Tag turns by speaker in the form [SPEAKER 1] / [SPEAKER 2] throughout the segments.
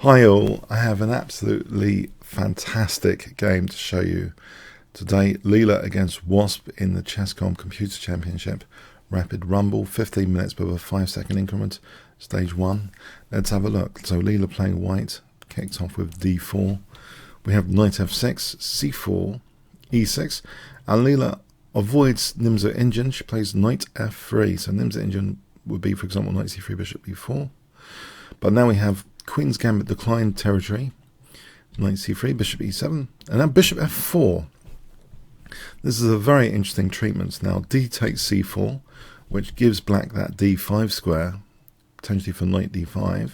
[SPEAKER 1] Hi all, I have an absolutely fantastic game to show you today. Leela against Wasp in the Chess.com Computer Championship. Rapid Rumble, 15 minutes but a 5-second increment. Stage 1. Let's have a look. So Leela playing white, kicked off with d4. We have knight f6, c4, e6. And Leela avoids Nimzo Indian. She plays knight f3. So Nimzo Indian would be, for example, knight c3, bishop b4. But now we have Queen's Gambit declined territory, knight c3, bishop e7, and now bishop f4. This is a very interesting treatment. Now d takes c4, which gives black that d5 square, potentially for knight d5,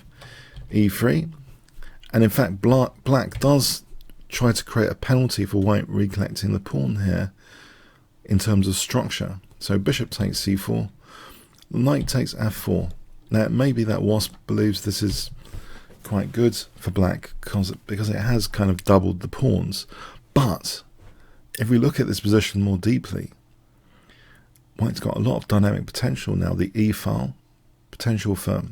[SPEAKER 1] e3, and in fact black does try to create a penalty for white recollecting the pawn here in terms of structure. So bishop takes c4, knight takes f4. Now it may be that Wasp believes this is quite good for black because it has kind of doubled the pawns, but if we look at this position more deeply, white's got a lot of dynamic potential now. The e file, potential for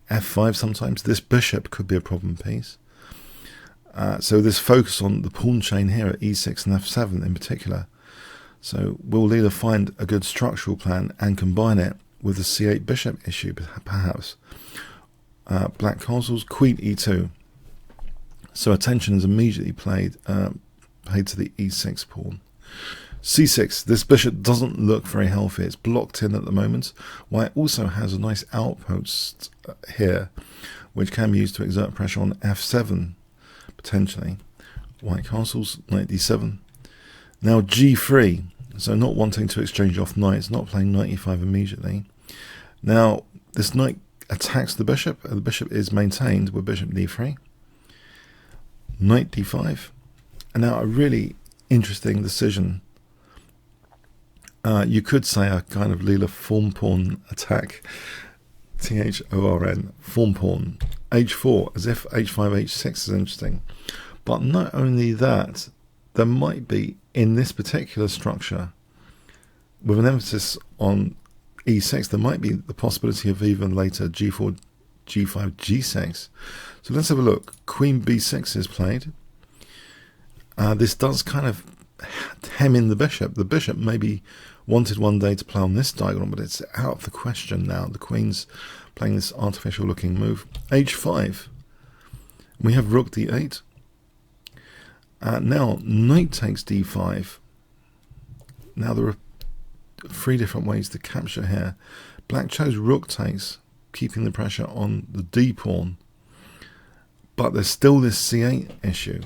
[SPEAKER 1] f5 sometimes. This bishop could be a problem piece. So this focus on the pawn chain here at e6 and f7 in particular. So will Leela find a good structural plan and combine it with the c8 bishop issue perhaps? Black castles, queen e2. So attention is immediately paid to the e6 pawn. c6, this bishop doesn't look very healthy. It's blocked in at the moment. White also has a nice outpost here, which can be used to exert pressure on f7, potentially. White castles, knight d7. Now g3, so not wanting to exchange off knights, not playing knight e5 immediately. Now, this knight attacks the bishop, and the bishop is maintained with bishop d3, knight d5, and now a really interesting decision. You could say a kind of Leela form pawn attack, Thorn, form pawn, h4, as if h5, h6 is interesting. But not only that, there might be, in this particular structure, with an emphasis on e6, there might be the possibility of even later g4, g5, g6. So let's have a look. Queen b6 is played. This does kind of hem in the bishop. The bishop maybe wanted one day to play on this diagonal, but it's out of the question now. The queen's playing this artificial looking move. h5. We have rook d8. Now knight takes d5. Now there are 3 different ways to capture here. Black chose rook takes, keeping the pressure on the d pawn, but there's still this c8 issue.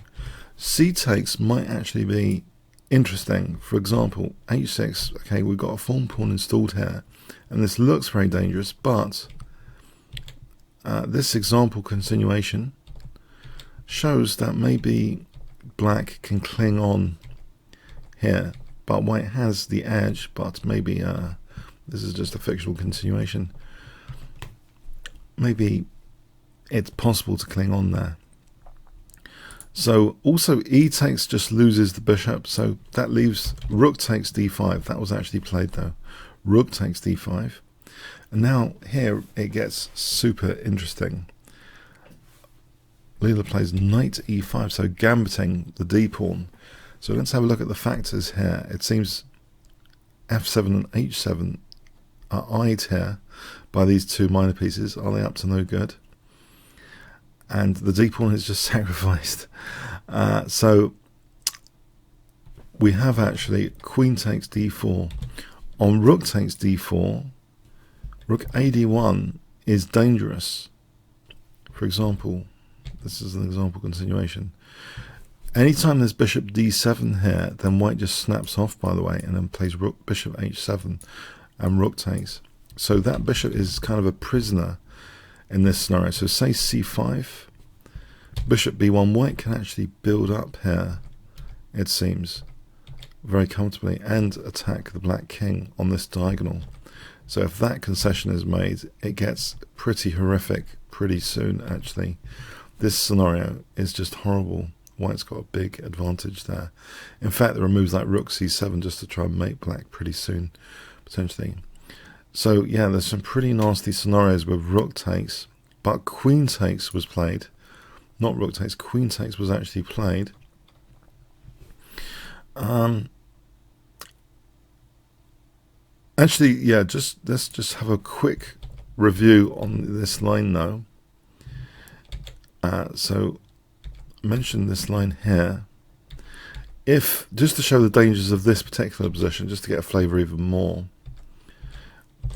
[SPEAKER 1] C takes might actually be interesting. For example, h6, okay, we've got a form pawn installed here, and this looks very dangerous, but this example continuation shows that maybe black can cling on here, but white has the edge, but maybe this is just a fictional continuation. Maybe it's possible to cling on there. So also e takes just loses the bishop, so that leaves rook takes d5. That was actually played though. Rook takes d5. And now here it gets super interesting. Leela plays knight e5, so gambiting the d pawn. So let's have a look at the factors here. It seems f7 and h7 are eyed here by these 2 minor pieces. Are they up to no good? And the d pawn is just sacrificed. So we have actually queen takes d4. On rook takes d4, rook ad1 is dangerous. For example, this is an example continuation. Anytime there's bishop d7 here, then white just snaps off, by the way, and then plays rook, bishop h7, and rook takes. So that bishop is kind of a prisoner in this scenario. So say c5, bishop b1, white can actually build up here, it seems, very comfortably, and attack the black king on this diagonal. So if that concession is made, it gets pretty horrific pretty soon, actually. This scenario is just horrible. White's got a big advantage there. In fact, there are moves like rook c7 just to try and make black pretty soon, potentially. So yeah, there's some pretty nasty scenarios with rook takes, but queen takes was played. not rook takes, queen takes was actually played. Actually, yeah, let's just have a quick review on this line though. So mention this line here. If, just to show the dangers of this particular position, just to get a flavour even more,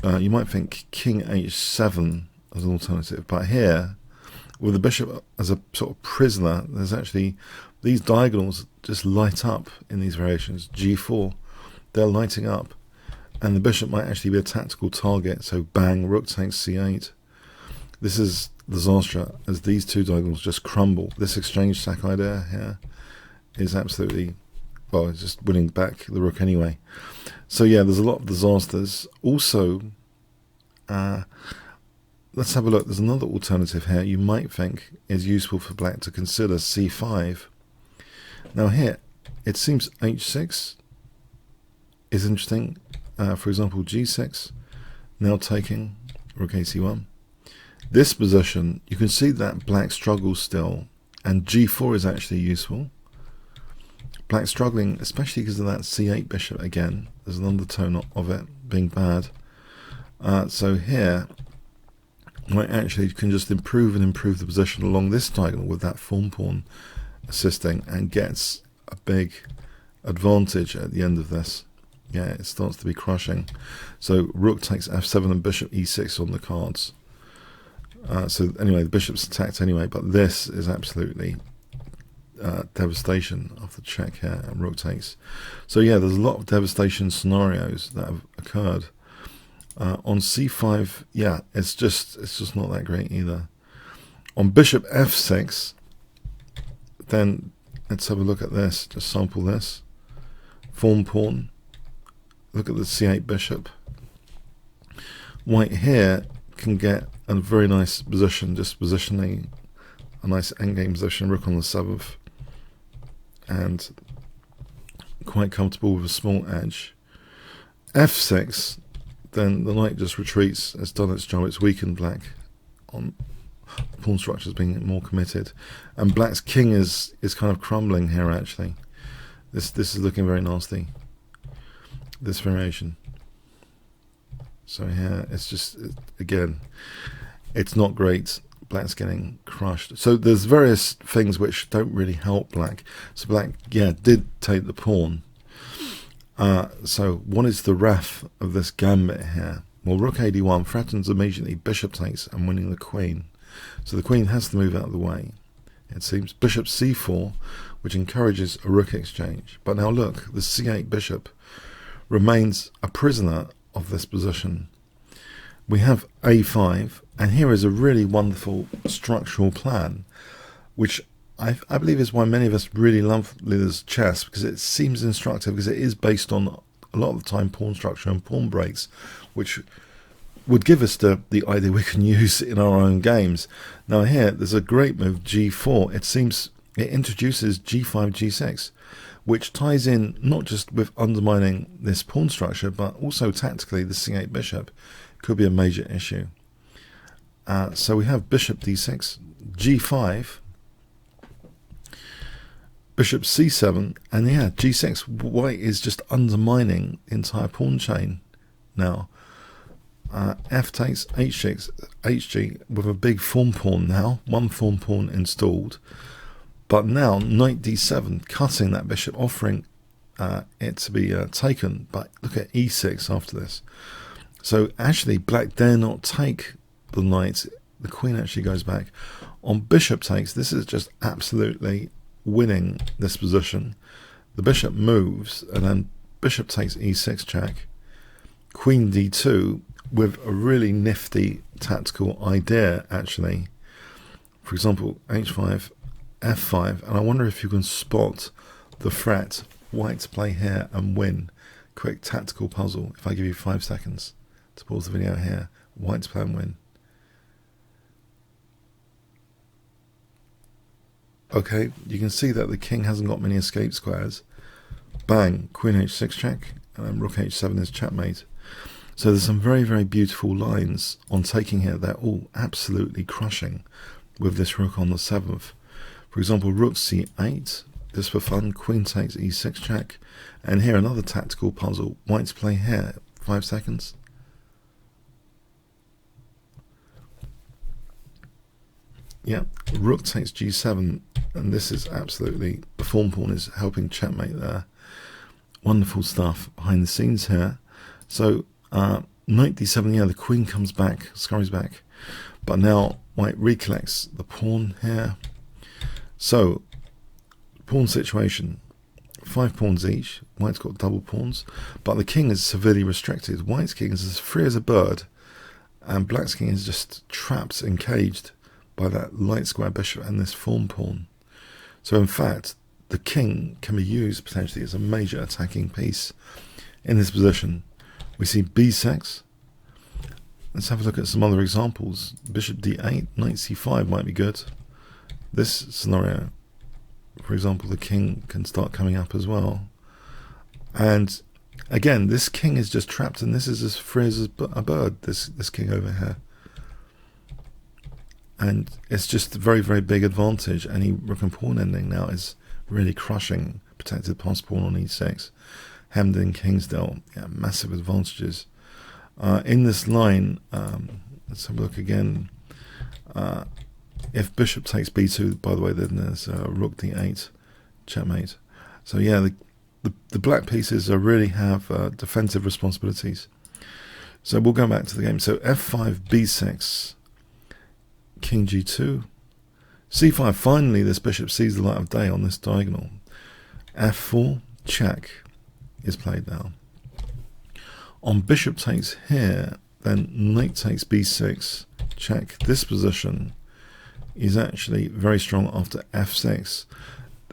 [SPEAKER 1] you might think king h7 as an alternative, but here, with the bishop as a sort of prisoner, there's actually, these diagonals just light up in these variations. g4, they're lighting up, and the bishop might actually be a tactical target, so bang, rook takes c8. This is disaster, as these two diagonals just crumble. This exchange sack idea here is absolutely, well, it's just winning back the rook anyway. So yeah, there's a lot of disasters. Also, let's have a look. There's another alternative here you might think is useful for black to consider, c5. Now here, it seems h6 is interesting. For example, g6, now taking rook ac1. This position, you can see that black struggles still, and g4 is actually useful. Black struggling, especially because of that c8 bishop again. There's an undertone of it being bad. So here, I actually can just improve the position along this diagonal with that form pawn assisting, and gets a big advantage at the end of this. Yeah, it starts to be crushing. So rook takes f7 and bishop e6 on the cards. So anyway, the bishop's attacked anyway, but this is absolutely devastation of the check here, and rook takes. So yeah, there's a lot of devastation scenarios that have occurred. On c5, yeah, it's just not that great either. On bishop f6, then let's have a look at this. Just sample this. Form pawn. Look at the c8 bishop. White here can get a very nice position, just positioning a nice endgame position, rook on the 7th, and quite comfortable with a small edge. f6, then the knight just retreats. It's done its job. It's weakened black on pawn structures being more committed, and black's king is kind of crumbling here actually. This is looking very nasty, this variation. So here it's just, again, it's not great. Black's getting crushed. So there's various things which don't really help black. So black, yeah, did take the pawn. So what is the ref of this gambit here? Well, rook ad1 threatens immediately bishop takes and winning the queen. So the queen has to move out of the way, it seems. Bishop c4, which encourages a rook exchange. But now look, the c8 bishop remains a prisoner of this position. We have a5, and here is a really wonderful structural plan, which I believe is why many of us really love Leela's chess, because it seems instructive, because it is based on, a lot of the time, pawn structure and pawn breaks, which would give us the idea we can use in our own games. Now here, there's a great move, g4. It seems it introduces g5, g6, which ties in not just with undermining this pawn structure, but also tactically the c8 bishop could be a major issue. So we have bishop d6, g5, bishop c7, and yeah, g6. White is just undermining the entire pawn chain now. F takes, h6, hg, with a big form pawn now, one form pawn installed. But now knight d7, cutting that bishop, offering it to be taken. But look at e6 after this. So actually, black dare not take the knight. The queen actually goes back. On bishop takes, this is just absolutely winning this position. The bishop moves, and then bishop takes e6 check. Queen d2 with a really nifty tactical idea, actually. For example, h5, f5, and I wonder if you can spot the threat. White to play here and win. Quick tactical puzzle. If I give you 5 seconds to pause the video here, white to play and win. Okay, you can see that the king hasn't got many escape squares. Bang, queen h6 check, and then rook h7 is checkmate. So there's some very, very beautiful lines on taking here. They're all absolutely crushing with this rook on the 7th. For example, rook c8, just for fun, queen takes e6 check, and here another tactical puzzle, white's play here, 5 seconds. Yeah, rook takes g7, and this is absolutely, the form pawn is helping checkmate there. Wonderful stuff behind the scenes here. So, knight d7, yeah, the queen comes back, scurries back, but now white recollects the pawn here. So, pawn situation, 5 pawns each, white's got double pawns, but the king is severely restricted. White's king is as free as a bird, and black's king is just trapped and caged by that light square bishop and this form pawn. So in fact, the king can be used potentially as a major attacking piece in this position. We see b6. Let's have a look at some other examples. Bishop d8, knight c5 might be good. This scenario, for example, the king can start coming up as well. And again, this king is just trapped, and this is as free as a bird, this king over here. And it's just a very, very big advantage. Any rook and pawn ending now is really crushing protected pass pawn on e6. Hemmed in Kingsdale, yeah, massive advantages. In this line, let's have a look again. If bishop takes b2, by the way, then there's rook d8, checkmate. So yeah, the black pieces really have defensive responsibilities. So we'll go back to the game. So f5, b6, king g2, c5. Finally, this bishop sees the light of day on this diagonal. f4, check is played now. On bishop takes here, then knight takes b6, check. This position is actually very strong after f6.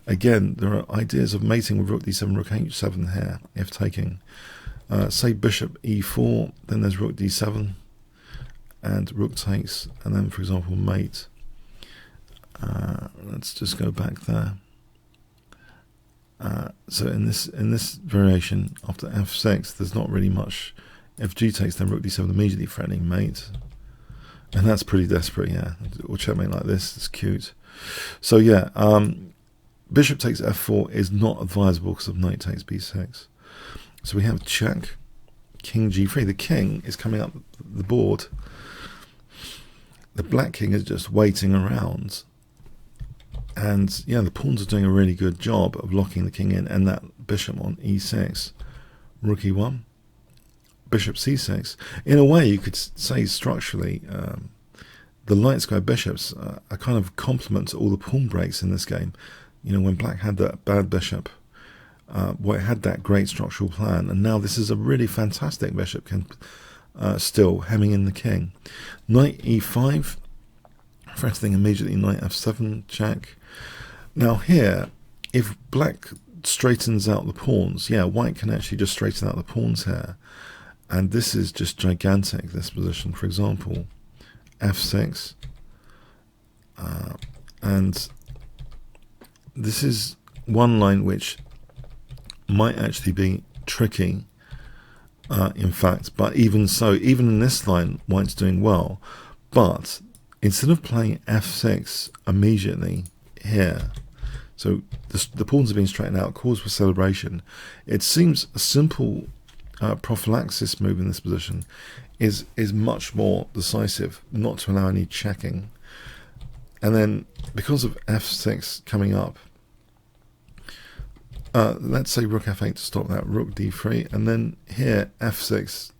[SPEAKER 1] Again, there are ideas of mating with rook d7, rook h7 here, if taking. Say bishop e4, then there's rook d7, and rook takes, and then, for example, mate. Let's just go back there. So in this variation, after f6, there's not really much. If g takes, then rook d7 immediately threatening mate. And that's pretty desperate, yeah. Or checkmate like this, it's cute. So yeah, bishop takes f4 is not advisable because of knight takes b6. So we have check, king g3. The king is coming up the board. The black king is just waiting around. And yeah, the pawns are doing a really good job of locking the king in, and that bishop on e6, rook e1, bishop c6. In a way, you could say structurally, the light square bishops are kind of complement to all the pawn breaks in this game. You know, when black had that bad bishop, white had that great structural plan, and now this is a really fantastic bishop, can still hemming in the king. Knight e5, threatening immediately knight f7, check. Now here, if black straightens out the pawns, yeah, white can actually just straighten out the pawns here. And this is just gigantic, this position. For example, f6. And this is one line which might actually be tricky, in fact. But even so, even in this line, white's doing well. But instead of playing f6 immediately here, so the pawns are being straightened out, cause for celebration, it seems a simple prophylaxis move in this position is much more decisive, not to allow any checking. And then because of f6 coming up, let's say rook f8 to stop that, rook d3, and then here f6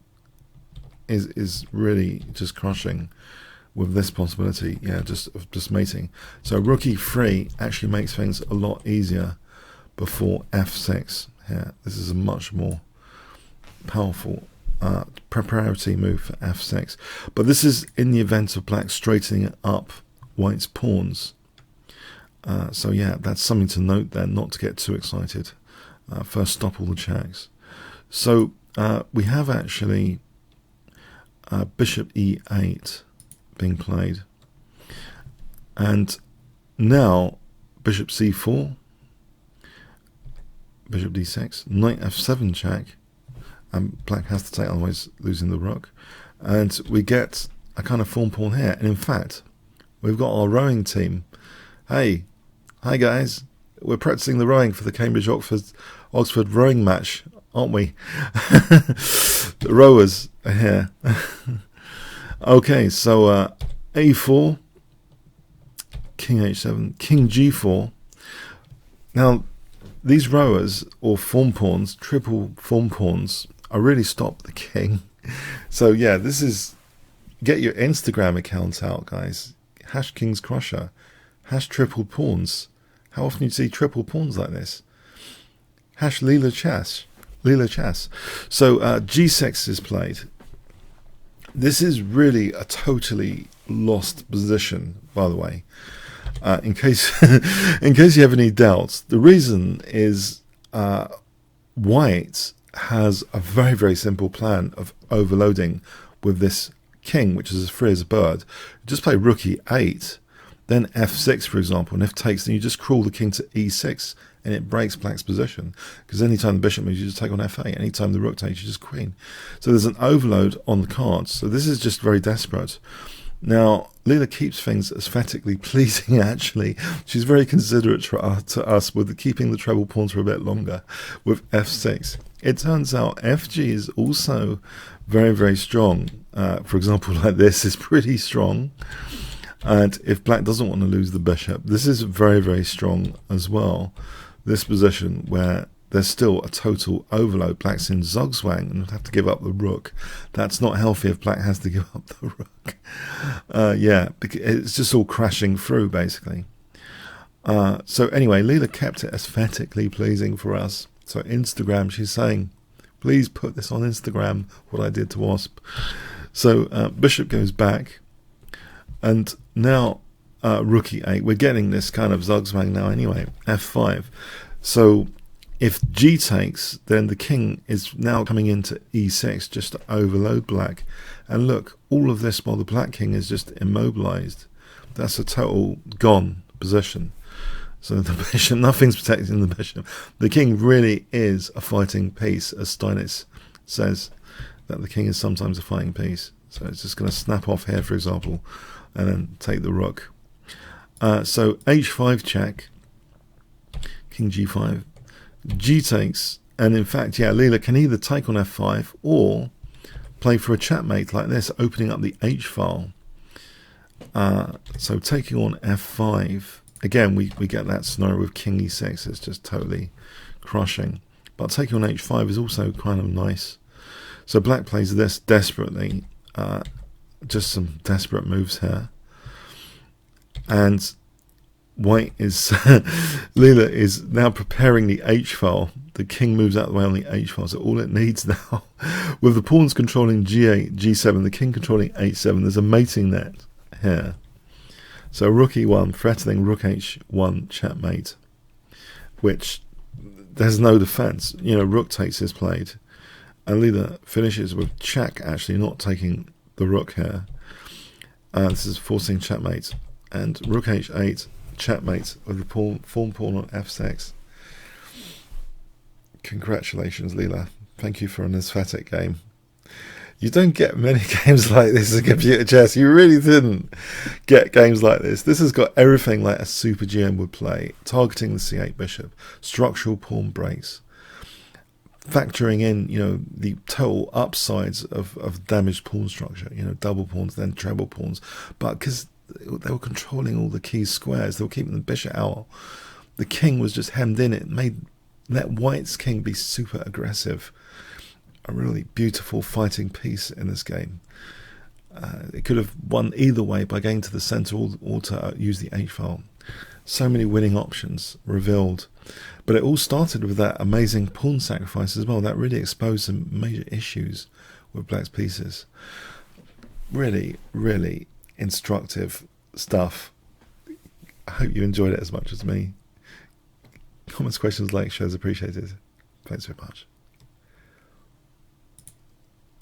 [SPEAKER 1] is really just crushing with this possibility, yeah, just mating. So rook e3 actually makes things a lot easier before f6 here. This is a much more powerful preparatory move for f6. But this is in the event of black straightening up white's pawns. So yeah, that's something to note there, not to get too excited. First, stop all the checks. So we have actually bishop e8 being played, and now bishop c4, bishop d6, knight f7 check, and black has to take, otherwise losing the rook, and we get a kind of form pawn here. And in fact, we've got our rowing team. Hey, Hi guys, we're practicing the rowing for the Cambridge-Oxford rowing match, aren't we? The rowers are here. Okay, so a4, king h7, king g4. Now, these rowers, or form pawns, triple form pawns, are really stop the king. So yeah, this is, get your Instagram account out, guys. Hash Kingscrusher, hash triple pawns. How often do you see triple pawns like this? Hash Leela Chess. Leela Chess. So g6 is played. This is really a totally lost position, by the way. In case in case you have any doubts, the reason is white has a very, very simple plan of overloading with this king, which is as free as a bird. Just play rook e8, then f6, for example, and if takes, then you just crawl the king to e6, and it breaks black's position. Because anytime the bishop moves, you just take on f8. Anytime the rook takes, you just queen. So there's an overload on the cards. So this is just very desperate. Now, Leela keeps things aesthetically pleasing, actually. She's very considerate to us with keeping the treble pawns for a bit longer with f6. It turns out fg is also very, very strong. For example, like this is pretty strong. And if black doesn't want to lose the bishop, this is very, very strong as well. This position where there's still a total overload. Black's in zugzwang and would have to give up the rook. That's not healthy if black has to give up the rook. Yeah, it's just all crashing through, basically. So anyway, Leela kept it aesthetically pleasing for us. So Instagram, she's saying, please put this on Instagram, what I did to Wasp. So bishop goes back. And now rook e8. We're getting this kind of zugzwang now anyway. f5. So if g takes, then the king is now coming into e6 just to overload black. And look, all of this while the black king is just immobilized. That's a total gone position. So the bishop, nothing's protecting the bishop. The king really is a fighting piece, as Steinitz says, that the king is sometimes a fighting piece. So it's just going to snap off here, for example, and then take the rook. So h5 check, king g5. G takes, and in fact, yeah, Leela can either take on f5 or play for a checkmate like this, opening up the h file. So taking on f5, again, we get that scenario with king e6. It's just totally crushing. But taking on h5 is also kind of nice. So black plays this desperately, just some desperate moves here. And white is, Leela is now preparing the h file. The king moves out of the way on the h file, so all it needs now, with the pawns controlling g8, g7, the king controlling h7, there's a mating net here. So rook e1, threatening rook h1 checkmate, which there's no defense. You know, rook takes is played, and Leela finishes with check, actually not taking the rook here. This is forcing checkmate, and rook h8, checkmate with the form pawn on f6. Congratulations, Leela. Thank you for an aesthetic game. You don't get many games like this in computer chess. You really didn't get games like this. This has got everything like a super GM would play. Targeting the c8 bishop, structural pawn breaks, factoring in, you know, the total upsides of damaged pawn structure, you know, double pawns, then treble pawns. But because they were controlling all the key squares, they were keeping the bishop out, the king was just hemmed in. It made let white's king be super aggressive. A really beautiful fighting piece in this game. It could have won either way by going to the center or to use the h file. So many winning options revealed. But it all started with that amazing pawn sacrifice as well. That really exposed some major issues with black's pieces. Really, really instructive stuff. I hope you enjoyed it as much as me. Comments, questions, likes, shares appreciated. Thanks very much.